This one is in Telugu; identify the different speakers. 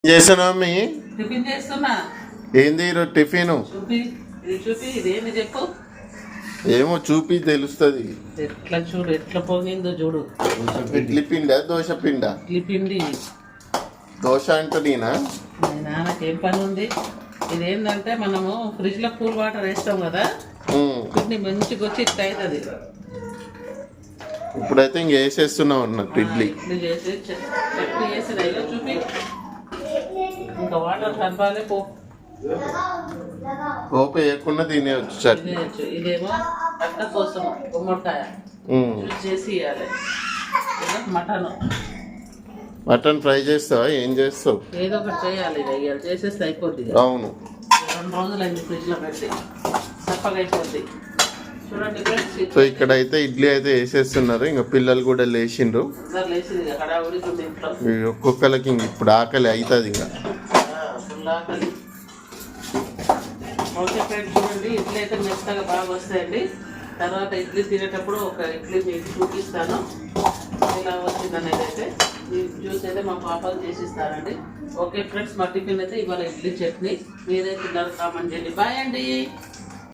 Speaker 1: చేసానా మీ
Speaker 2: టిఫిన్ చేస్తున్నా.
Speaker 1: ఏంది ఈరోజు టిఫిన్?
Speaker 2: చూపి ఇదేమి చెప్పు.
Speaker 1: ఏమో చూపి తెలుస్తుంది.
Speaker 2: ఎట్లా చూడు, ఎట్లా పోగిందో చూడు.
Speaker 1: ఇడ్లీ పిండా దోశ పిండా?
Speaker 2: ఇడ్లీ పిండి.
Speaker 1: దోశ అంటే నేనా?
Speaker 2: నాన్నకేం పని ఉంది. ఇదేంటంటే మనము ఫ్రిడ్జ్ లో కూల్ వాటర్ వేస్తాం కదా, పిండి మంచిగా వచ్చి ఇట్లా అవుతుంది.
Speaker 1: ఇప్పుడైతే ఇంక వేసేస్తున్నావు అన్నట్టు ఇడ్లీ.
Speaker 2: ఇడ్లీ చేసి చట్నీ చేసిన చూపి. ఇంకా వాటర్ కలపాలి.
Speaker 1: పోపు వేయకుండా తినేయచ్చు చట్నీ.
Speaker 2: ఇదేమో అట్ట కోసం గుమ్మడికాయ చేసి ఇవ్వాలి. మటన్
Speaker 1: మటన్ ఫ్రై చేస్తావా? ఏం చేస్తావు?
Speaker 2: ఏదో ఒకటి చేయాలి. ఇక చేసేస్తే అయిపోద్ది.
Speaker 1: అవును,
Speaker 2: 2 రోజులు అయింది ఫ్రిడ్జ్ లో పెట్టి, చప్పగా అయిపోద్ది. చూడండి ఫ్రెండ్స్,
Speaker 1: సో ఇక్కడైతే ఇడ్లీ అయితే వేసేస్తున్నారు. ఇంకా పిల్లలు కూడా లేచిండ్రు.
Speaker 2: లేచింది హడావుడి ఇంట్లో.
Speaker 1: ఒక్కొక్కరికి ఇంక ఇప్పుడు ఆకలి అవుతుంది. ఇంకా
Speaker 2: ఫుల్ ఆకలి. ఓకే ఫ్రెండ్స్, చూడండి ఇడ్లీ అయితే మెత్తగా బాగా వస్తాయండి. తర్వాత ఇడ్లీ తినేటప్పుడు ఒక ఇడ్లీ మీకు చూపిస్తాను ఇలా వచ్చింది అనేది. అయితే ఈ జ్యూస్ అయితే మా పాపలు చేసిస్తారండి. ఓకే ఫ్రెండ్స్, మా టిఫిన్ అయితే ఇవాళ ఇడ్లీ చట్నీ. మీరే తిన్నారు కామెంట్ చేయండి. బాయ్ అండి.